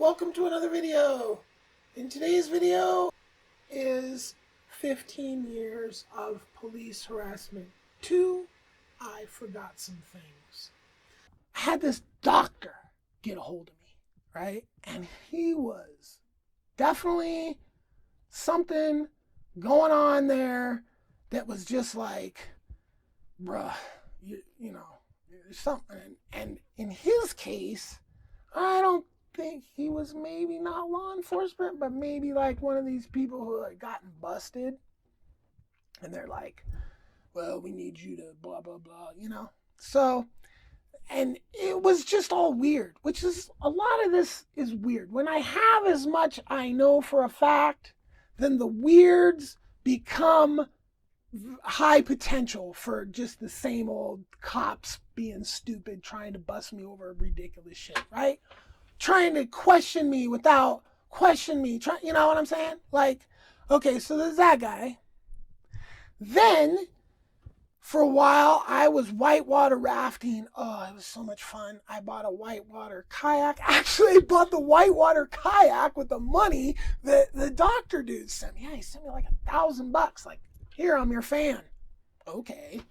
welcome to another video. In today's video is 15 years of police harassment. 2, I forgot some things. I had this doctor get a hold of me, right? And he was definitely something going on there that was just like, bruh, you know, there's something. And in his case, I don't think he was maybe not law enforcement, but maybe like one of these people who had gotten busted. And they're like, well, we need you to blah, blah, blah, you know? So, and it was just all weird, which is, a lot of this is weird. When I have as much I know for a fact, then the weirds become high potential for just the same old cops being stupid, trying to bust me over ridiculous shit, right? Trying to question me without question me. You know what I'm saying? Like, okay, so there's that guy. Then, for a while, I was whitewater rafting. Oh, it was so much fun. I bought a whitewater kayak. Actually, I bought the whitewater kayak with the money that the doctor dude sent me. Yeah, he sent me like $1,000. Like, here, I'm your fan. Okay.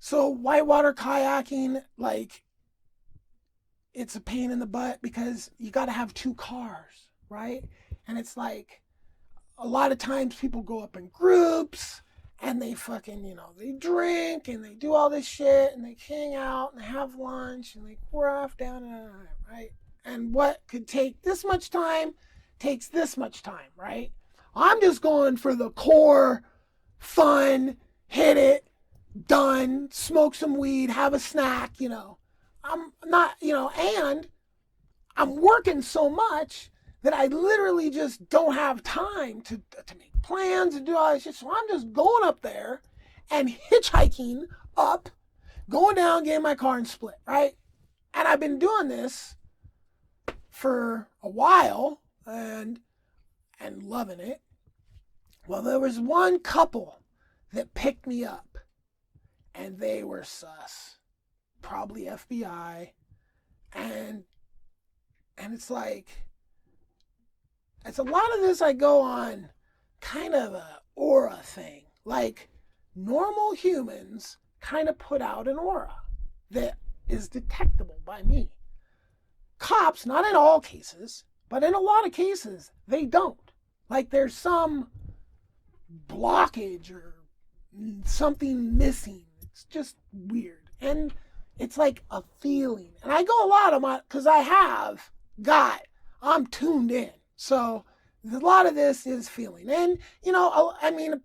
So whitewater kayaking, like, it's a pain in the butt because you got to have 2 cars, right? And it's like, a lot of times people go up in groups and they fucking, they drink and they do all this shit and they hang out and they have lunch and they craft down and right? And what could take this much time takes this much time, right? I'm just going for the core, fun, hit it, done, smoke some weed, have a snack, I'm not, and I'm working so much that I literally just don't have time to make plans and do all this shit. So I'm just going up there and hitchhiking up, going down, getting my car and split, right? And I've been doing this for a while and loving it. Well, there was one couple that picked me up and they were sus, probably FBI. And it's like, it's a lot of this I go on kind of a aura thing. Like, normal humans kind of put out an aura that is detectable by me. Cops, not in all cases, but in a lot of cases, they don't. Like, there's some blockage or something missing. It's just weird. And it's like a feeling. And I go a lot of my, because I'm tuned in. So a lot of this is feeling. And,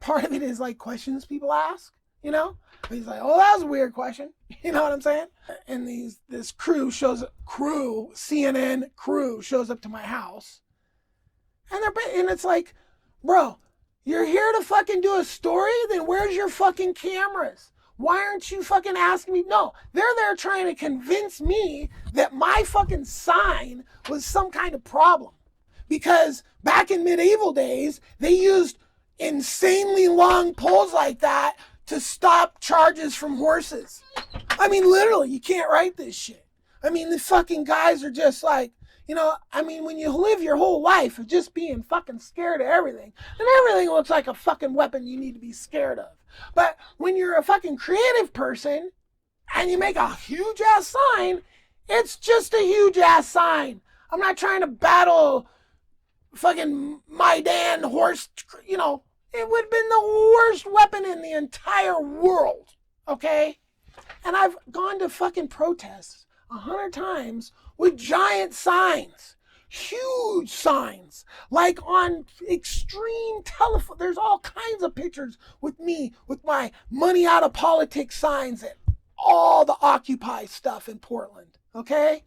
part of it is like questions people ask, He's like, oh, that was a weird question. You know what I'm saying? And this CNN crew shows up to my house. And it's like, bro, you're here to fucking do a story? Then where's your fucking cameras? Why aren't you fucking asking me? No, they're there trying to convince me that my fucking sign was some kind of problem. Because back in medieval days, they used insanely long poles like that to stop charges from horses. I mean, literally, you can't write this shit. I mean, the fucking guys are just like, when you live your whole life of just being fucking scared of everything, then everything looks like a fucking weapon you need to be scared of. But when you're a fucking creative person and you make a huge ass sign, it's just a huge ass sign. I'm not trying to battle fucking Maidan horse, it would have been the worst weapon in the entire world, okay? And I've gone to fucking protests 100 times with giant signs, huge signs, like on extreme telephone. There's all kinds of pictures with me with my money out of politics signs at all the Occupy stuff in Portland, okay?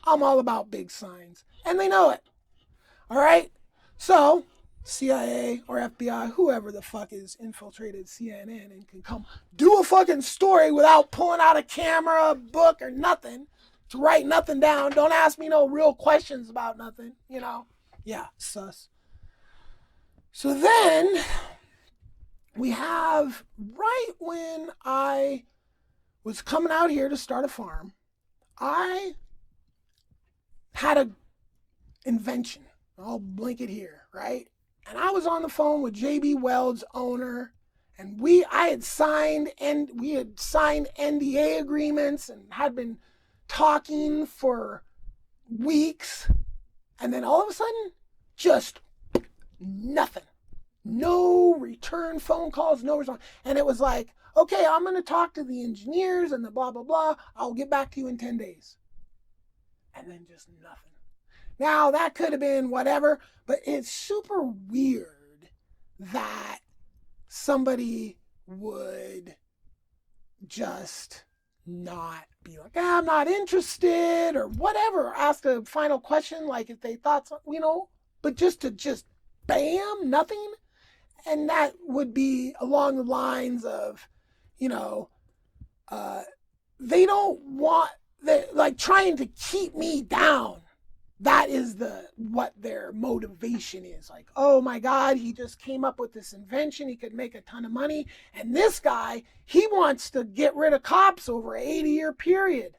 I'm all about big signs, and they know it. All right? So, CIA or FBI, whoever the fuck is infiltrated CNN and can come do a fucking story without pulling out a camera, a book, or nothing to write nothing down. Don't ask me no real questions about nothing, Yeah, sus. So then, we have, right when I was coming out here to start a farm, I had an invention. I'll blink it here, right? And I was on the phone with JB Weld's owner, and we had signed NDA agreements and had been talking for weeks, and then all of a sudden, just nothing. No return phone calls, no response. And it was like, okay, I'm going to talk to the engineers and the blah, blah, blah. I'll get back to you in 10 days. And then just nothing. Now, that could have been whatever, but it's super weird that somebody would just not be like, I'm not interested or whatever. Ask a final question, like if they thought, but just bam, nothing. And that would be along the lines of, they don't want, like trying to keep me down. That is what their motivation is. Like, oh my God, he just came up with this invention. He could make a ton of money. And this guy, he wants to get rid of cops over an 80-year period.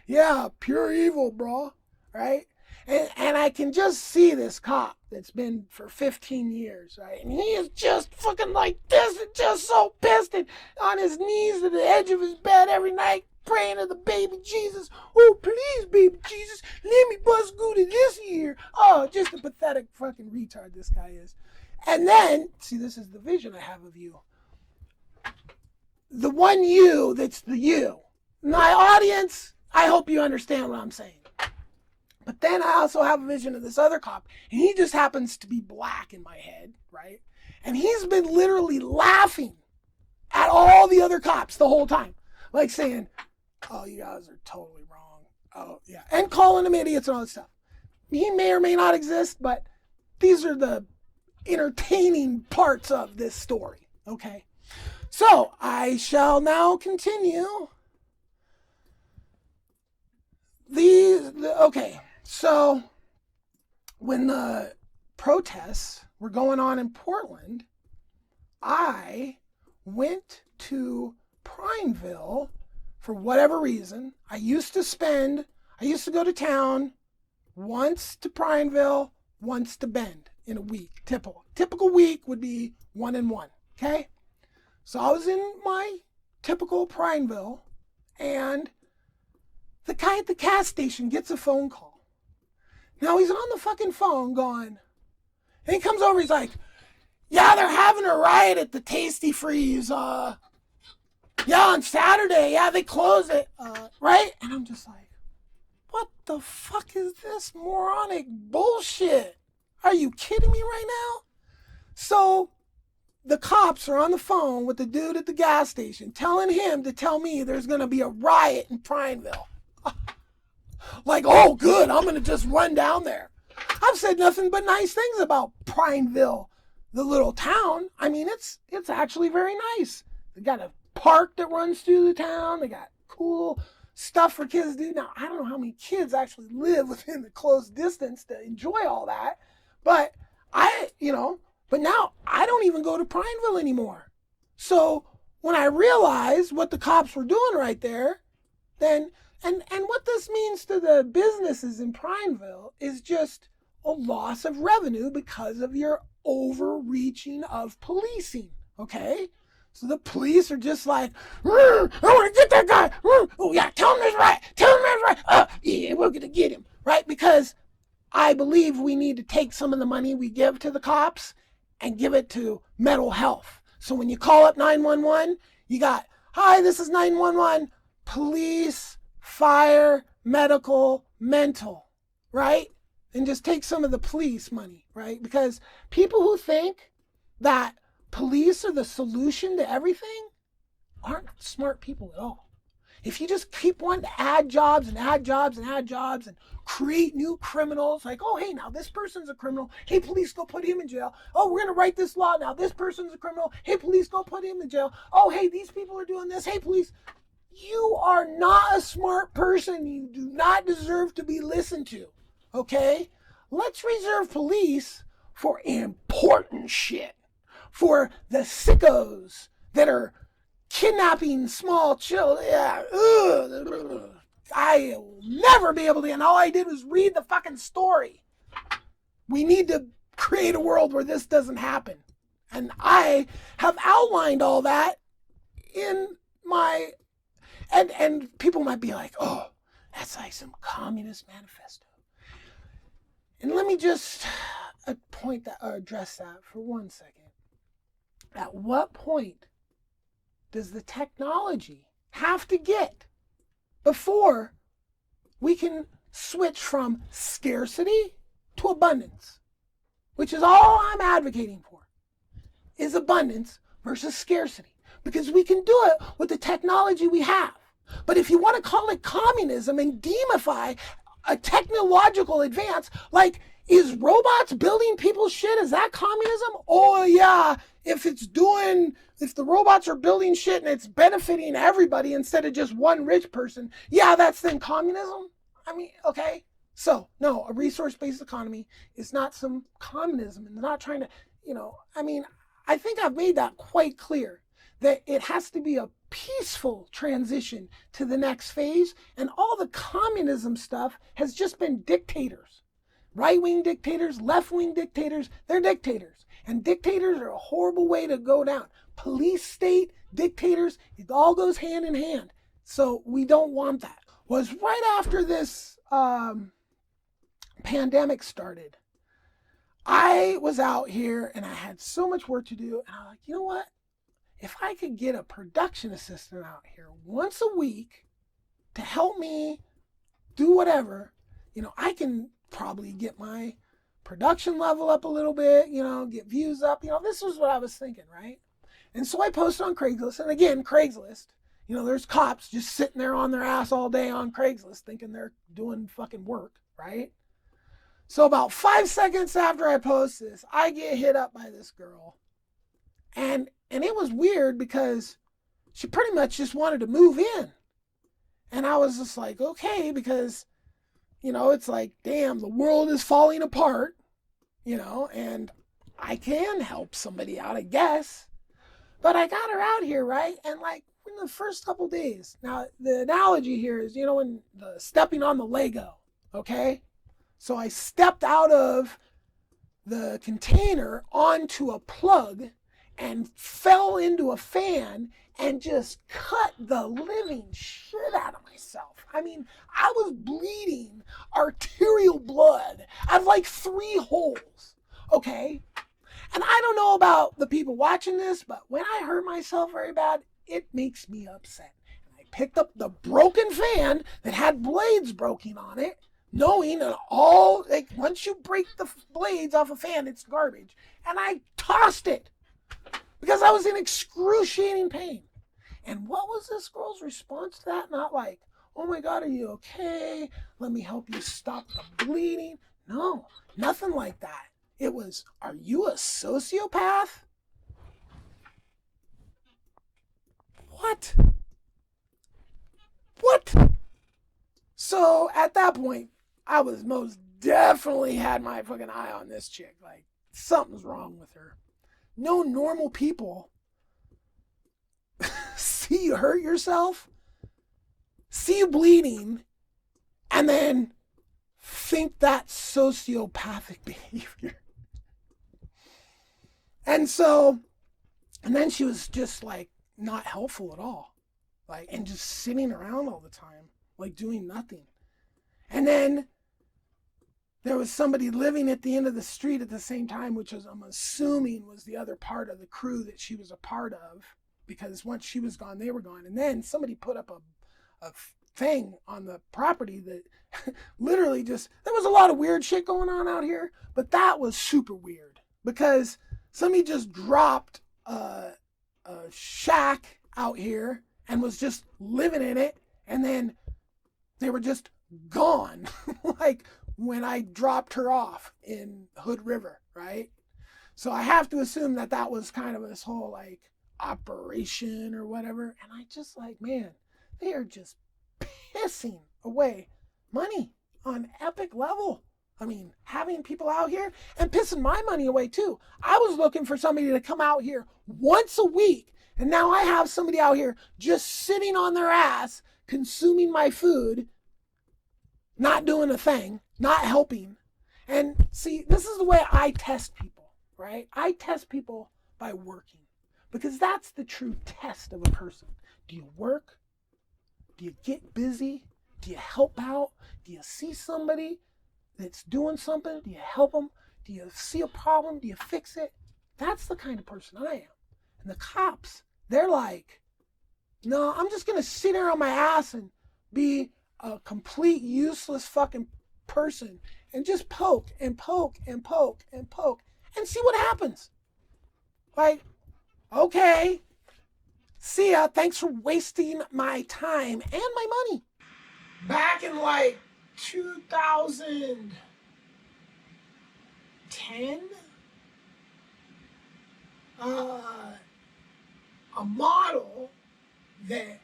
Yeah, pure evil, bro. Right? And I can just see this cop that's been for 15 years, right? And he is just fucking like this and just so pissed and on his knees at the edge of his bed every night, praying to the baby Jesus. Oh, please, baby Jesus, let me bust Guda this year. Oh, just a pathetic fucking retard this guy is. And then, see, this is the vision I have of you. The one you that's the you. My audience, I hope you understand what I'm saying. But then I also have a vision of this other cop, and he just happens to be black in my head, right? And he's been literally laughing at all the other cops the whole time. Like saying, oh, you guys are totally wrong. Oh, yeah. And calling them idiots and all this stuff. He may or may not exist, but these are the entertaining parts of this story, okay? So I shall now continue. Okay. So, when the protests were going on in Portland, I went to Prineville for whatever reason. I used to go to town once to Prineville, once to Bend in a week. Typical week would be 1 and 1, okay? So I was in my typical Prineville, and the guy at the gas station gets a phone call. Now he's on the fucking phone going, and he comes over, he's like, yeah, they're having a riot at the Tasty Freeze, yeah, on Saturday, yeah, they close it, right? And I'm just like, what the fuck is this moronic bullshit? Are you kidding me right now? So the cops are on the phone with the dude at the gas station telling him to tell me there's going to be a riot in Prineville. Like, oh, good, I'm going to just run down there. I've said nothing but nice things about Prineville, the little town. I mean, it's actually very nice. They got a park that runs through the town. They got cool stuff for kids to do. Now, I don't know how many kids actually live within the close distance to enjoy all that. But but now I don't even go to Prineville anymore. So when I realized what the cops were doing right there, then and what this means to the businesses in Prineville is just a loss of revenue because of your overreaching of policing, okay? So the police are just like, I want to get that guy. Oh yeah, tell him that's right. Tell him that's right. Yeah, we're going to get him, right? Because I believe we need to take some of the money we give to the cops and give it to mental health. So when you call up 911, you got, hi, this is 911, police, fire, medical, mental, right? And just take some of the police money, right? Because people who think that police are the solution to everything aren't smart people at all. If you just keep wanting to add jobs and add jobs and add jobs and create new criminals, like, oh, hey, now this person's a criminal. Hey, police, go put him in jail. Oh, we're going to write this law. Now this person's a criminal. Hey, police, go put him in jail. Oh, hey, these people are doing this. Hey, police. You are not a smart person. You do not deserve to be listened to, okay? Let's reserve police for important shit. For the sickos that are kidnapping small children. Yeah, I will never be able to, and all I did was read the fucking story. We need to create a world where this doesn't happen. And I have outlined all that in my, and people might be like, oh, that's like some communist manifesto. And let me just address that for 1 second. At what point does the technology have to get before we can switch from scarcity to abundance? Which is all I'm advocating for, is abundance versus scarcity. Because we can do it with the technology we have. But if you want to call it communism and demify a technological advance, like, is robots building people's shit? Is that communism? Oh yeah, if the robots are building shit and it's benefiting everybody instead of just one rich person, yeah, that's then communism? I mean, okay. So, no, a resource-based economy is not some communism, and not trying to, I think I've made that quite clear, that it has to be a peaceful transition to the next phase, and all the communism stuff has just been dictators. Right-wing dictators, left-wing dictators, they're dictators. And dictators are a horrible way to go down. Police state, dictators, it all goes hand in hand. So we don't want that. Was right after this pandemic started, I was out here and I had so much work to do. And I was like, you know what? If I could get a production assistant out here once a week to help me do whatever, I can probably get my production level up a little bit, get views up. This was what I was thinking, right? And so I posted on Craigslist. And again, Craigslist, there's cops just sitting there on their ass all day on Craigslist thinking they're doing fucking work, right? So about 5 seconds after I post this, I get hit up by this girl. And it was weird because she pretty much just wanted to move in. And I was just like, okay, because, it's like, damn, the world is falling apart, and I can help somebody out, I guess. But I got her out here, right? And like in the first couple days, now the analogy here is, when the stepping on the Lego, okay? So I stepped out of the container onto a plug and fell into a fan and just cut the living shit out of myself. I mean, I was bleeding arterial blood out of like 3 holes, okay? And I don't know about the people watching this, but when I hurt myself very bad, it makes me upset. And I picked up the broken fan that had blades broken on it, knowing that once you break the blades off a fan, it's garbage. And I tossed it because I was in excruciating pain. And what was this girl's response to that? Not like, oh my God, are you okay? Let me help you stop the bleeding. No, nothing like that. It was, are you a sociopath? What? So at that point, I was most definitely had my fucking eye on this chick. Like, something's wrong with her. No normal people see you hurt yourself, see you bleeding, and then think that's sociopathic behavior. And then she was just like not helpful at all. Like, and just sitting around all the time, like doing nothing. And then there was somebody living at the end of the street at the same time, which was, I'm assuming, was the other part of the crew that she was a part of, because once she was gone, they were gone. And then somebody put up a thing on the property that literally just, there was a lot of weird shit going on out here, but that was super weird because somebody just dropped a shack out here and was just living in it, and then they were just gone like when I dropped her off in Hood River, right? So I have to assume that was kind of this whole like operation or whatever. And I just like, man, they are just pissing away money on epic level. I mean, having people out here and pissing my money away too. I was looking for somebody to come out here once a week, and now I have somebody out here just sitting on their ass consuming my food not doing a thing, not helping. And see, this is the way I test people, right? I test people by working, because that's the true test of a person. Do you work? Do you get busy? Do you help out? Do you see somebody that's doing something? Do you help them? Do you see a problem? Do you fix it? That's the kind of person I am. And the cops, they're like, no, I'm just going to sit here on my ass and be a complete useless fucking person and just poke and poke and poke and poke and see what happens. Like, okay, see ya. Thanks for wasting my time and my money. Back in like 2010, a model that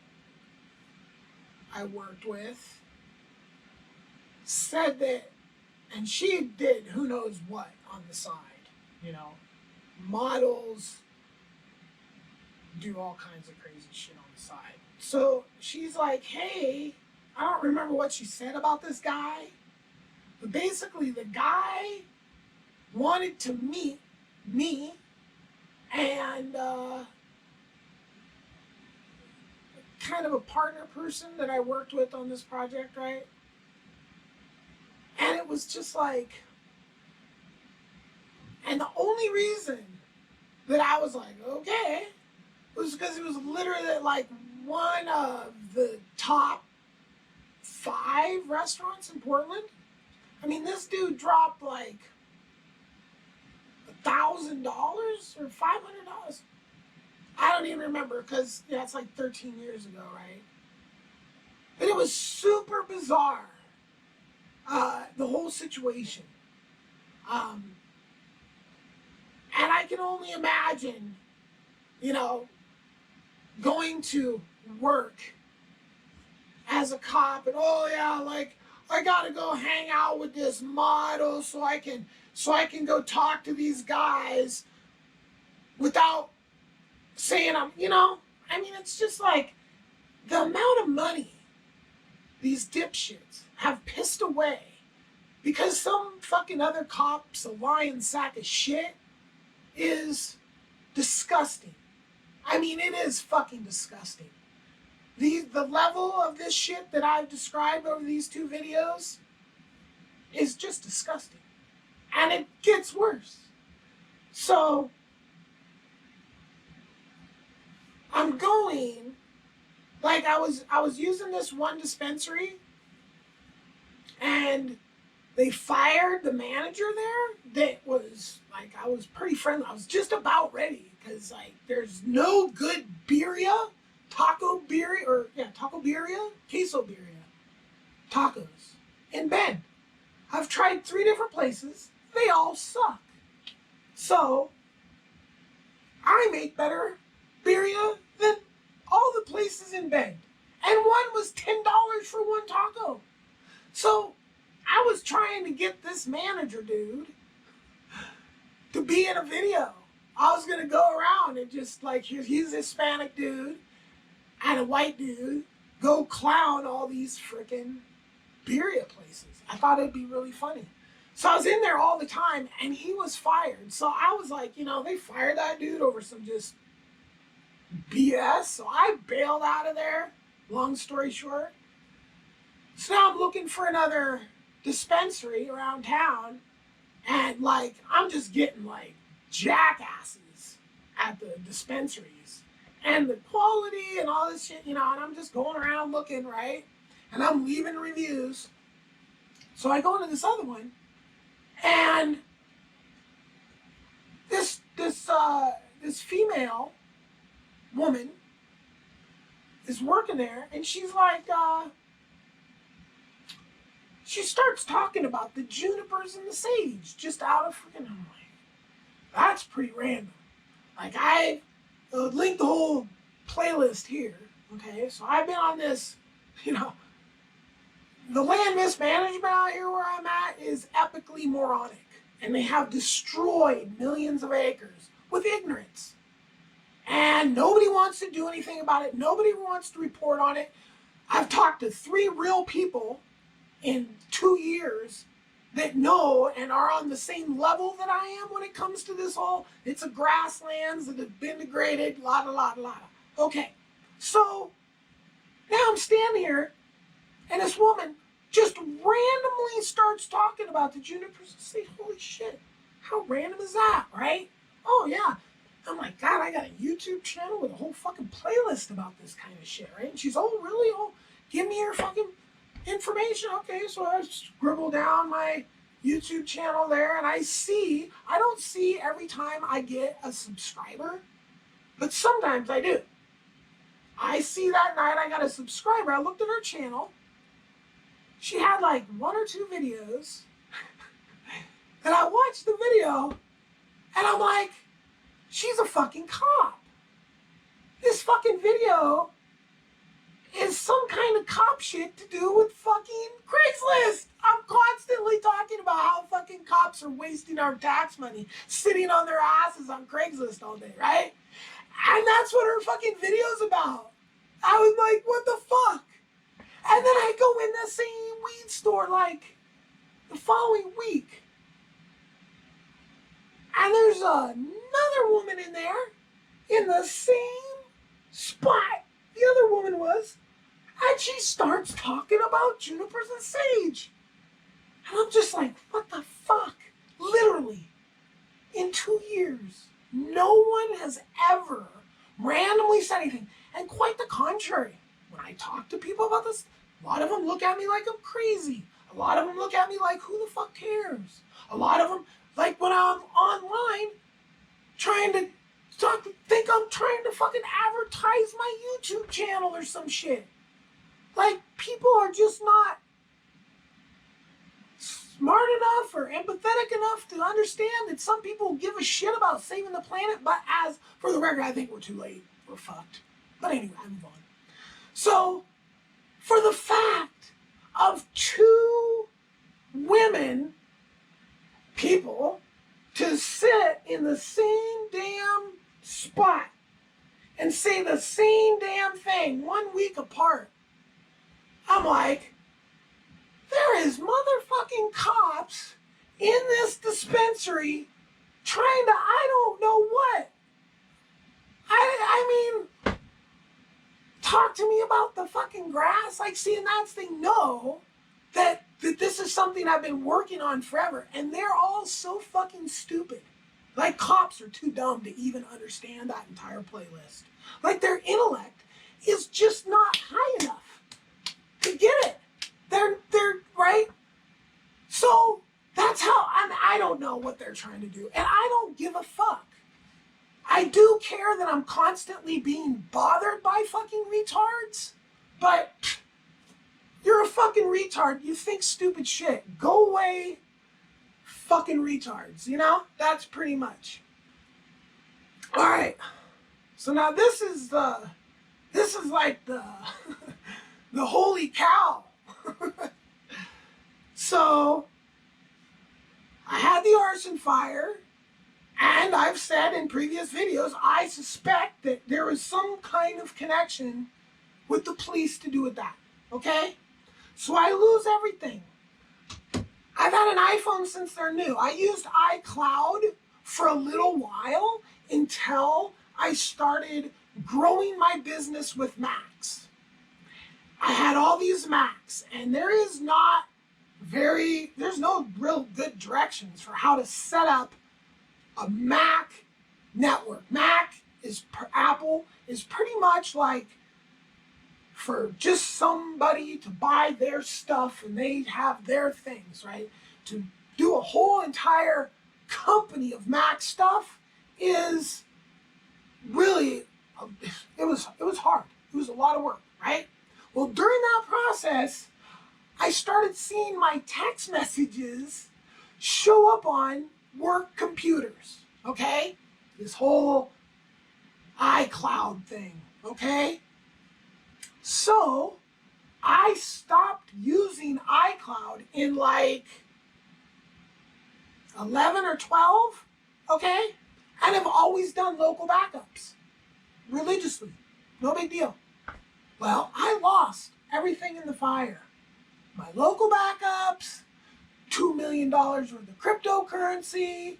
I worked with said that, and she did who knows what on the side, you know, models do all kinds of crazy shit on the side. So she's like, hey, I don't remember what she said about this guy, but basically the guy wanted to meet me and kind of a partner person that I worked with on this project, right? And it was just like, and the only reason that I was like, okay, was because it was literally like one of the top 5 restaurants in Portland. I mean, this dude dropped like $1,000 or $500. I don't even remember, because yeah, it's like 13 years ago, right? But it was super bizarre, the whole situation. And I can only imagine, you know, going to work as a cop and, oh yeah, like I gotta go hang out with this model so I can go talk to these guys without saying I'm, you know, I mean, it's just like the amount of money these dipshits have pissed away because some fucking other cop's a lying sack of shit is disgusting. I mean, it is fucking disgusting. The level of this shit that I've described over these 2 videos is just disgusting. And it gets worse. So I'm going, like I was using this one dispensary and they fired the manager there that was like, I was pretty friendly. I was just about ready because like there's no good birria, taco birria, queso birria, tacos in Bend. I've tried 3 different places. They all suck. So I make better birria than all the places in Bend. And one was $10 for one taco. So I was trying to get this manager dude to be in a video. I was going to go around and just like, he's a Hispanic dude and a white dude, go clown all these freaking birria places. I thought it'd be really funny. So I was in there all the time and he was fired. So I was like, you know, they fired that dude over some just BS. So I bailed out of there, long story short. So now I'm looking for another dispensary around town and like, I'm just getting like jackasses at the dispensaries and the quality and all this shit, you know, and I'm just going around looking, right? And I'm leaving reviews. So I go into this other one and this female woman is working there and she's like, she starts talking about the junipers and the sage just out of freaking, I'm like, that's pretty random. Like I linked the whole playlist here, okay? So I've been on this, you know, the land mismanagement out here where I'm at is epically moronic. And they have destroyed millions of acres with ignorance. And nobody wants to do anything about it. Nobody wants to report on it. I've talked to 3 real people in 2 years that know and are on the same level that I am when it comes to this whole, it's a grasslands that have been degraded, la. Okay, so now I'm standing here and this woman just randomly starts talking about the junipers and say, holy shit, how random is that, right? Oh yeah. I'm like, God, I got a YouTube channel with a whole fucking playlist about this kind of shit, right? And she's, oh really? Oh, give me your fucking information. Okay, so I scribble down my YouTube channel there and I don't see every time I get a subscriber, but sometimes I do. I see that night I got a subscriber. I looked at her channel. She had like 1 or 2 videos. And I watched the video and I'm like, she's a fucking cop. This fucking video is some kind of cop shit to do with fucking Craigslist. I'm constantly talking about how fucking cops are wasting our tax money, sitting on their asses on Craigslist all day, right? And that's what her fucking video's about. I was like, what the fuck? And then I go in the same weed store like the following week. And there's another woman in there in the same spot the other woman was. And she starts talking about junipers and sage. And I'm just like, what the fuck? Literally, in 2 years, no one has ever randomly said anything. And quite the contrary. When I talk to people about this, a lot of them look at me like I'm crazy. A lot of them look at me like, who the fuck cares? A lot of them, like when I'm online, trying to think I'm trying to fucking advertise my YouTube channel or some shit. Like, people are just not smart enough or empathetic enough to understand that some people give a shit about saving the planet, but as for the record, I think we're too late. We're fucked. But anyway, I move on. So, for the fact of 2 women, people, to sit in the same damn spot and say the same damn thing 1 week apart, I'm like, there is motherfucking cops in this dispensary trying to, I don't know what. I mean, talk to me about the fucking grass. Like, see, and that's the thing, no, that this is something I've been working on forever. And they're all so fucking stupid. Like, cops are too dumb to even understand that entire playlist. Like, their intellect is just not high enough to get it. They're right? So, that's how, I don't know what they're trying to do. And I don't give a fuck. I do care that I'm constantly being bothered by fucking retards, but you're a fucking retard. You think stupid shit. Go away, fucking retards. You know? That's pretty much. All right. So now this is like the the holy cow. So I had the arson fire. And I've said in previous videos, I suspect that there is some kind of connection with the police to do with that, okay? So I lose everything. I've had an iPhone since they're new. I used iCloud for a little while until I started growing my business with Macs. I had all these Macs, and there's no real good directions for how to set up a Mac network. Apple is pretty much like for just somebody to buy their stuff and they have their things, right? To do a whole entire company of Mac stuff is really, it was hard. It was a lot of work, right? Well, during that process, I started seeing my text messages show up on work computers, okay? This whole iCloud thing, okay? So, I stopped using iCloud in like 11 or 12, okay? And I've always done local backups, religiously, no big deal. Well, I lost everything in the fire. my local backups, $2 million worth of cryptocurrency,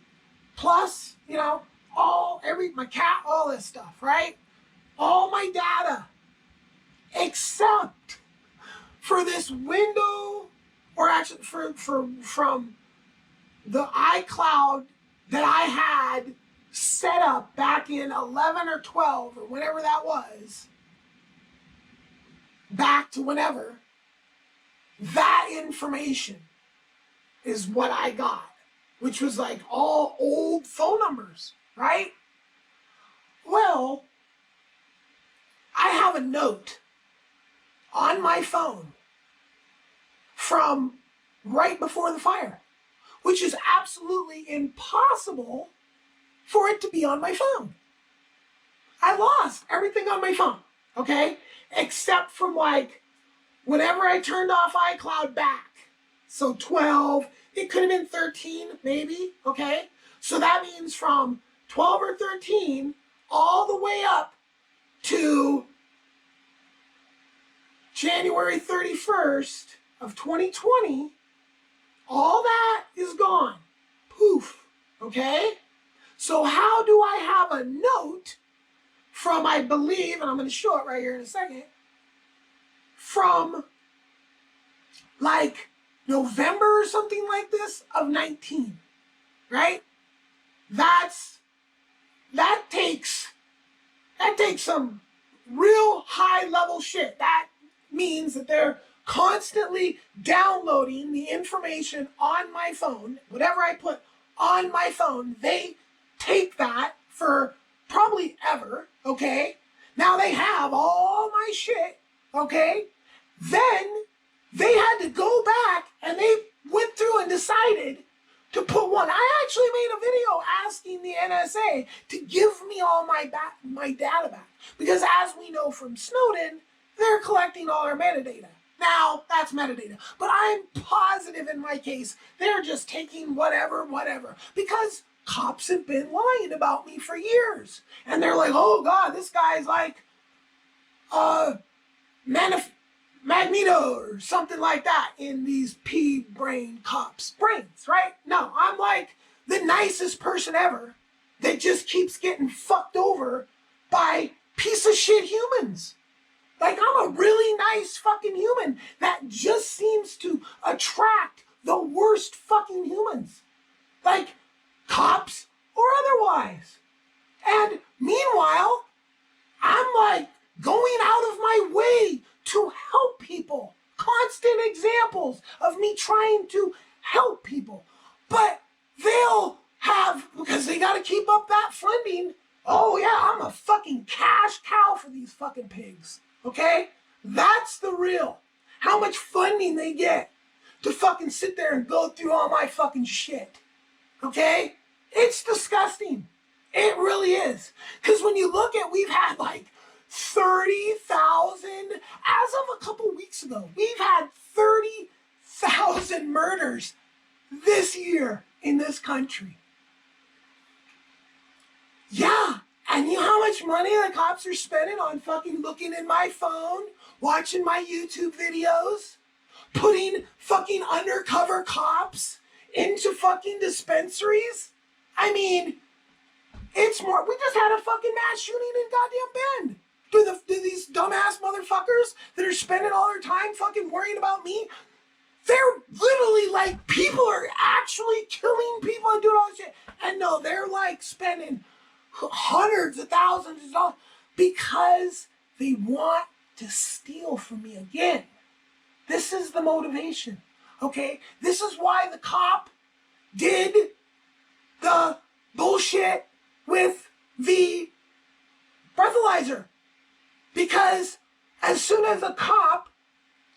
plus, my cat, all this stuff, right? All my data, except for this window, or actually from the iCloud that I had set up back in 11 or 12 or whenever that was, back to whenever, that information is what I got, which was like all old phone numbers, right? Well, I have a note on my phone from right before the fire, which is absolutely impossible for it to be on my phone. I lost everything on my phone, okay? Except from like whenever I turned off iCloud back. So 12, it could have been 13 maybe, okay? So that means from 12 or 13 all the way up to January 31st of 2020, all that is gone. Poof, okay? So how do I have a note from, I believe, and I'm going to show it right here in a second, from like November or something like this of 19, right? That takes some real high level shit. That means that they're constantly downloading the information on my phone. Whatever I put on my phone, they take that for probably ever, okay? Now they have all my shit, okay? Then they had to go back and they went through and decided to put one. I actually made a video asking the NSA to give me all my data back. Because as we know from Snowden, they're collecting all our metadata. Now, that's metadata. But I'm positive in my case, they're just taking whatever. Because cops have been lying about me for years. And they're like, oh God, this guy's like Magneto or something like that in these pea-brain cops' brains, right? No, I'm like the nicest person ever that just keeps getting fucked over by piece of shit humans. Like, I'm a really nice fucking human that just seems to attract the worst fucking humans. Like, cops or otherwise. And meanwhile, I'm like going out of my way to help people. Constant examples of me trying to help people. But they'll have, because they got to keep up that funding, oh yeah, I'm a fucking cash cow for these fucking pigs. Okay? That's the real. How much funding they get to fucking sit there and go through all my fucking shit. Okay? It's disgusting. It really is. Because when you look at, we've had like 30,000, as of a couple weeks ago, we've had 30,000 murders this year in this country. Yeah. And you know how much money the cops are spending on fucking looking in my phone, watching my YouTube videos, putting fucking undercover cops into fucking dispensaries? I mean, it's more, we just had a fucking mass shooting in goddamn Bend. Do these dumbass motherfuckers that are spending all their time fucking worrying about me, they're literally like, people are actually killing people and doing all this shit. And no, they're like spending hundreds of thousands of dollars because they want to steal from me again. This is the motivation, okay? This is why the cop did the bullshit with the breathalyzer. Because as soon as a cop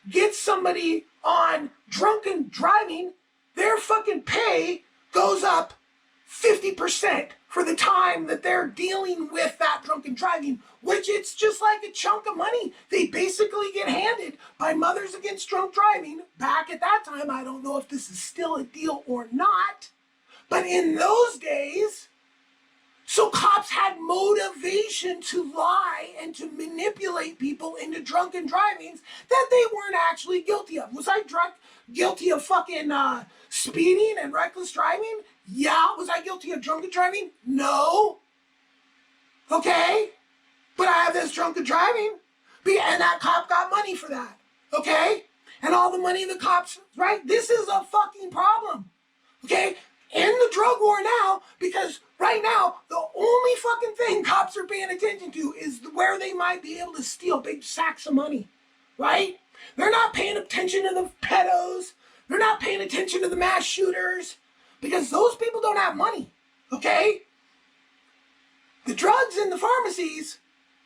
gets somebody on drunken driving, their fucking pay goes up 50% for the time that they're dealing with that drunken driving, which it's just like a chunk of money they basically get handed by Mothers Against Drunk Driving. Back at that time, I don't know if this is still a deal or not, but in those days, So cops had motivation to lie and to manipulate people into drunken drivings that they weren't actually guilty of. Was I guilty of fucking speeding and reckless driving? Yeah. Was I guilty of drunken driving? No. Okay. But I have this drunken driving. And that cop got money for that. Okay? And all the money the cops, right? This is a fucking problem. Okay? In the drug war now, because right now, the only fucking thing cops are paying attention to is where they might be able to steal big sacks of money. Right? They're not paying attention to the pedos. They're not paying attention to the mass shooters. Because those people don't have money. Okay? The drugs in the pharmacies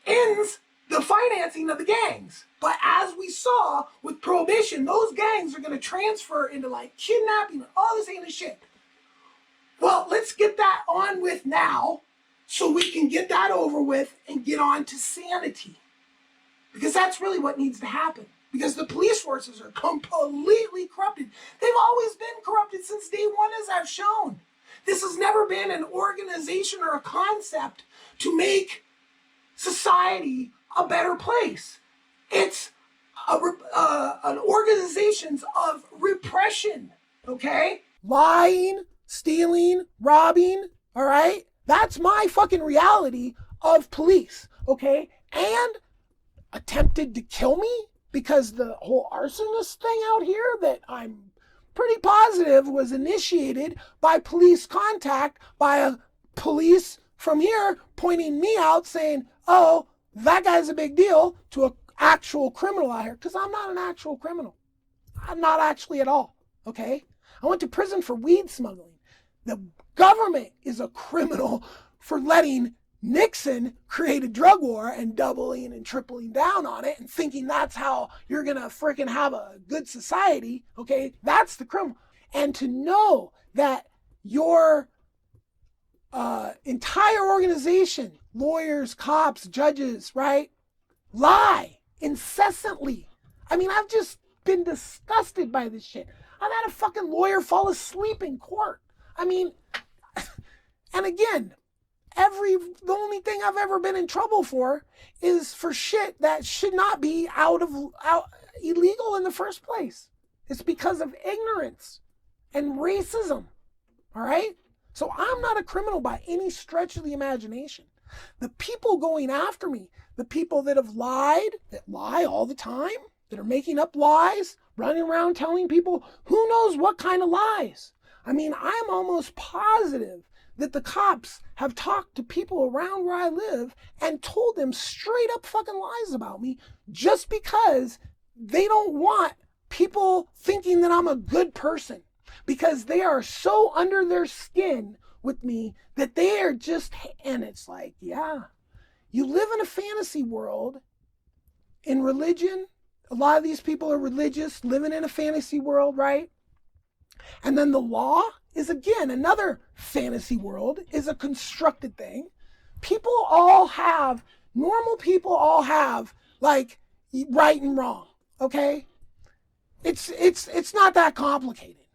ends the financing of the gangs. But as we saw with Prohibition, those gangs are going to transfer into like kidnapping and all this heinous shit. Well, let's get that on with now so we can get that over with and get on to sanity. Because that's really what needs to happen. Because the police forces are completely corrupted. They've always been corrupted since day one, as I've shown. This has never been an organization or a concept to make society a better place. It's an organization of repression, okay? Lying, stealing, robbing, all right? That's my fucking reality of police, okay? And attempted to kill me because the whole arsonist thing out here that I'm pretty positive was initiated by police contact, by a police from here pointing me out saying, oh, that guy's a big deal, to an actual criminal out here. Because I'm not an actual criminal. I'm not actually at all, okay? I went to prison for weed smuggling. The government is a criminal for letting Nixon create a drug war and doubling and tripling down on it and thinking that's how you're going to freaking have a good society, okay? That's the criminal. And to know that your entire organization, lawyers, cops, judges, right, lie incessantly. I mean, I've just been disgusted by this shit. I've had a fucking lawyer fall asleep in court. I mean, and again, the only thing I've ever been in trouble for is for shit that should not be out illegal in the first place. It's because of ignorance and racism. All right? So I'm not a criminal by any stretch of the imagination. The people going after me, the people that have lied, that lie all the time, that are making up lies, running around telling people who knows what kind of lies. I mean, I'm almost positive that the cops have talked to people around where I live and told them straight up fucking lies about me just because they don't want people thinking that I'm a good person, because they are so under their skin with me that they are just, and it's like, yeah, you live in a fantasy world in religion. A lot of these people are religious, living in a fantasy world, right? And then the law is, again, another fantasy world, is a constructed thing. Normal people all have, like, right and wrong, okay? It's not that complicated.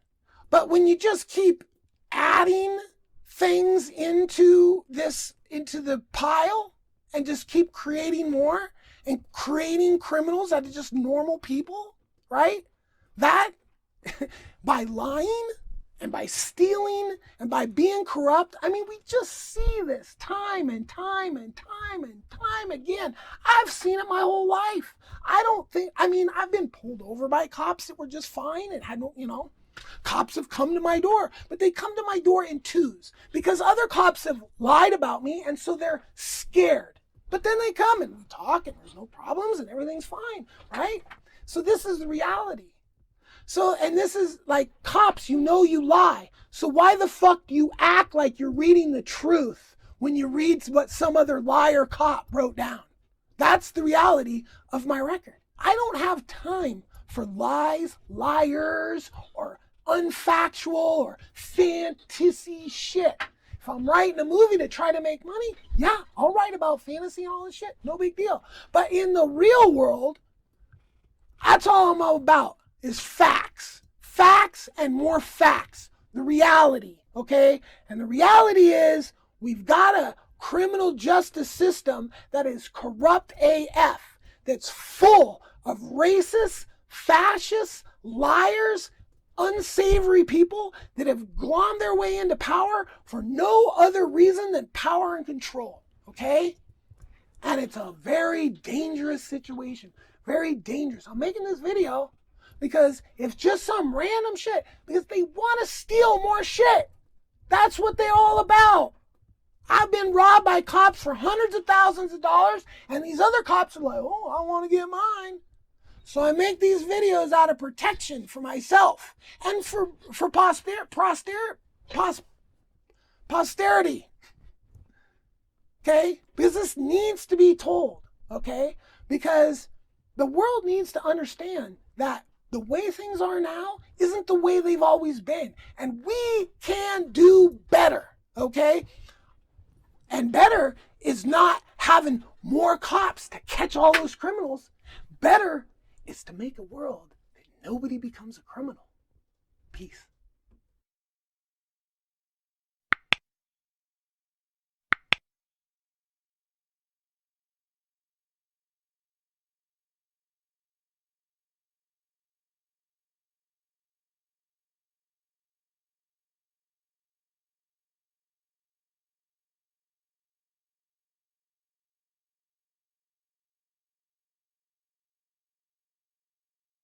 But when you just keep adding things into the pile and just keep creating more and creating criminals that are just normal people, right? That, by lying and by stealing and by being corrupt, I mean, we just see this time and time and time and time again. I've seen it my whole life. I've been pulled over by cops that were just fine and had no, cops have come to my door, but they come to my door in twos because other cops have lied about me, and so they're scared. But then they come and we talk and there's no problems and everything's fine, right? So this is the reality. So, and this is like, cops, you lie. So why the fuck do you act like you're reading the truth when you read what some other liar cop wrote down? That's the reality of my record. I don't have time for lies, liars, or unfactual or fantasy shit. If I'm writing a movie to try to make money, yeah, I'll write about fantasy and all this shit. No big deal. But in the real world, that's all I'm about, is facts. Facts and more facts. The reality, okay? And the reality is We've got a criminal justice system that is corrupt AF, that's full of racists, fascists, liars, unsavory people that have glommed their way into power for no other reason than power and control, okay? And it's a very dangerous situation, very dangerous. I'm making this video because if just some random shit, because they want to steal more shit. That's what they're all about. I've been robbed by cops for hundreds of thousands of dollars, and these other cops are like, oh, I want to get mine. So I make these videos out of protection for myself and for posterity. Okay? Because this needs to be told. Okay? Because the world needs to understand that the way things are now isn't the way they've always been. And we can do better. Okay? And better is not having more cops to catch all those criminals. Better is to make a world that nobody becomes a criminal. Peace.